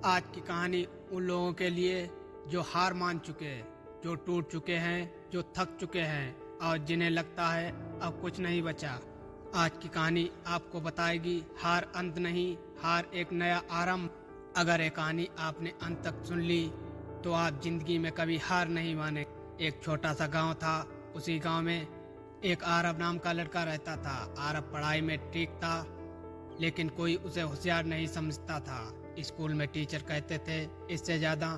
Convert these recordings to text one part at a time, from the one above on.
आज की कहानी उन लोगों के लिए जो हार मान चुके हैं, जो टूट चुके हैं, जो थक चुके हैं और जिन्हें लगता है अब कुछ नहीं बचा। आज की कहानी आपको बताएगी हार अंत नहीं, हार एक नया आरंभ। अगर ये कहानी आपने अंत तक सुन ली तो आप जिंदगी में कभी हार नहीं माने। एक छोटा सा गांव था। उसी गांव में एक आरब नाम का लड़का रहता था। आरब पढ़ाई में ठीक था, लेकिन कोई उसे होशियार नहीं समझता था। स्कूल में टीचर कहते थे इससे ज्यादा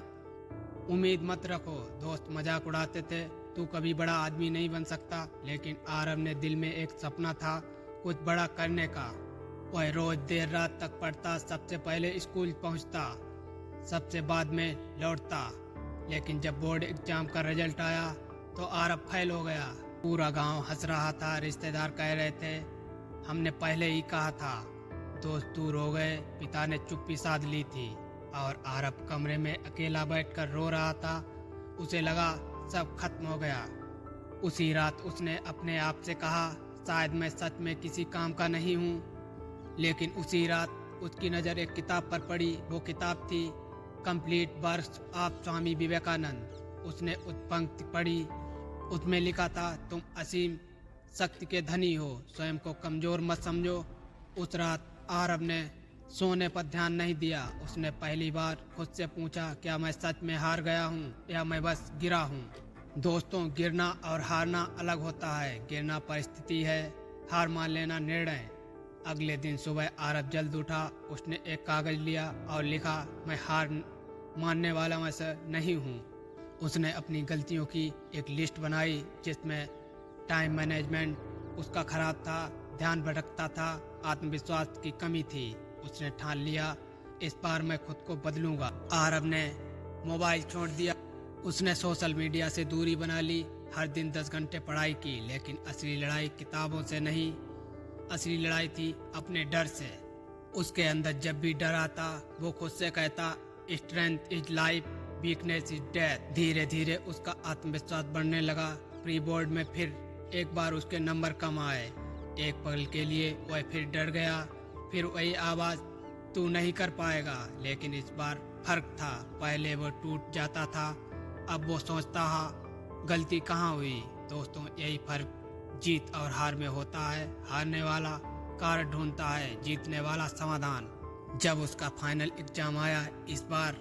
उम्मीद मत रखो। दोस्त मजाक उड़ाते थे तू कभी बड़ा आदमी नहीं बन सकता। लेकिन आरब ने दिल में एक सपना था, कुछ बड़ा करने का। वह रोज देर रात तक पढ़ता, सबसे पहले स्कूल पहुंचता, सबसे बाद में लौटता। लेकिन जब बोर्ड एग्जाम का रिजल्ट आया तो आरब फेल हो गया। पूरा गांव हंस रहा था, रिश्तेदार कह रहे थे हमने पहले ही कहा था। दोस्त दूर हो गए, पिता ने चुप्पी साध ली थी और आरब कमरे में अकेला बैठकर रो रहा था। उसे लगा सब खत्म हो गया। उसी रात उसने अपने आप से कहा शायद मैं सच में किसी काम का नहीं हूँ। लेकिन उसी रात उसकी नज़र एक किताब पर पड़ी। वो किताब थी complete works of Swami Vivekananda. उसने उस पंक्ति पढ़ी, उसमें लिखा था तुम असीम शक्ति के धनी हो, स्वयं को कमजोर मत समझो। उस रात आरब ने सोने पर ध्यान नहीं दिया। उसने पहली बार खुद से पूछा क्या मैं सच में हार गया हूँ या मैं बस गिरा हूँ। दोस्तों, गिरना और हारना अलग होता है। गिरना परिस्थिति है, हार मान लेना निर्णय। अगले दिन सुबह आरब जल्द उठा। उसने एक कागज लिया और लिखा मैं हार मानने वाला मैं से नहीं हूँ। उसने अपनी गलतियों की एक लिस्ट बनाई जिसमें टाइम मैनेजमेंट उसका खराब था, ध्यान भटकता था, आत्मविश्वास की कमी थी। उसने ठान लिया इस बार मैं खुद को बदलूंगा। आरब ने मोबाइल छोड़ दिया। उसने सोशल मीडिया से दूरी बना ली। हर दिन 10 घंटे पढ़ाई की। लेकिन असली लड़ाई किताबों से नहीं, असली लड़ाई थी अपने डर से। उसके अंदर जब भी डर आता वो खुद से कहता strength is life, weakness is death. धीरे धीरे उसका आत्मविश्वास बढ़ने लगा। प्री बोर्ड में फिर एक बार उसके नंबर कम आए। एक पल के लिए वह फिर डर गया। फिर वही आवाज तू नहीं कर पाएगा। लेकिन इस बार फर्क था। पहले वो टूट जाता था, अब वो सोचता है गलती कहाँ हुई। दोस्तों, यही फर्क जीत और हार में होता है। हारने वाला कारण ढूंढता है, जीतने वाला समाधान। जब उसका फाइनल एग्जाम आया इस बार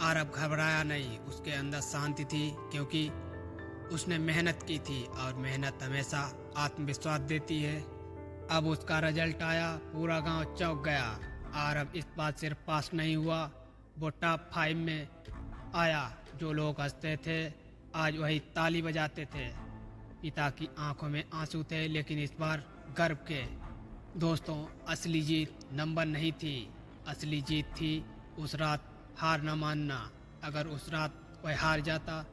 आरब घबराया नहीं। उसके अंदर शांति थी क्योंकि उसने मेहनत की थी और मेहनत हमेशा आत्मविश्वास देती है। अब उसका रिजल्ट आया, पूरा गांव चौंक गया। आरब इस बार सिर्फ पास नहीं हुआ, वो टॉप 5 में आया। जो लोग हंसते थे आज वही ताली बजाते थे। पिता की आंखों में आंसू थे, लेकिन इस बार गर्व के। दोस्तों, असली जीत नंबर नहीं थी, असली जीत थी उस रात हार न मानना। अगर उस रात वह हार जाता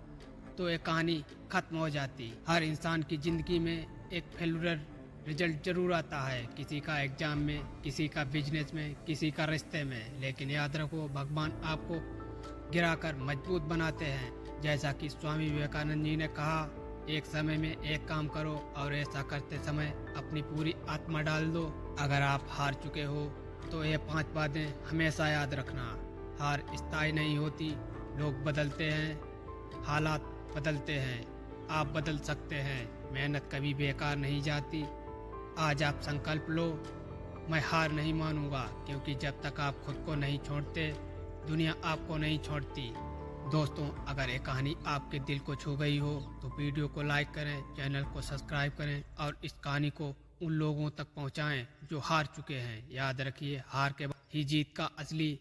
तो ये कहानी खत्म हो जाती। हर इंसान की जिंदगी में एक फेल्यूर रिजल्ट जरूर आता है, किसी का एग्जाम में, किसी का बिजनेस में, किसी का रिश्ते में। लेकिन याद रखो भगवान आपको गिराकर मजबूत बनाते हैं। जैसा कि स्वामी विवेकानंद जी ने कहा एक समय में एक काम करो और ऐसा करते समय अपनी पूरी आत्मा डाल दो। अगर आप हार चुके हो तो ये 5 बातें हमेशा याद रखना। हार स्थायी नहीं होती, लोग बदलते हैं, हालात बदलते हैं, आप बदल सकते हैं। मेहनत कभी बेकार नहीं जाती। आज आप संकल्प लो मैं हार नहीं मानूंगा, क्योंकि जब तक आप खुद को नहीं छोड़ते दुनिया आपको नहीं छोड़ती। दोस्तों, अगर ये कहानी आपके दिल को छू गई हो तो वीडियो को लाइक करें, चैनल को सब्सक्राइब करें और इस कहानी को उन लोगों तक पहुंचाएं जो हार चुके हैं। याद रखिए हार के बाद ही जीत का असली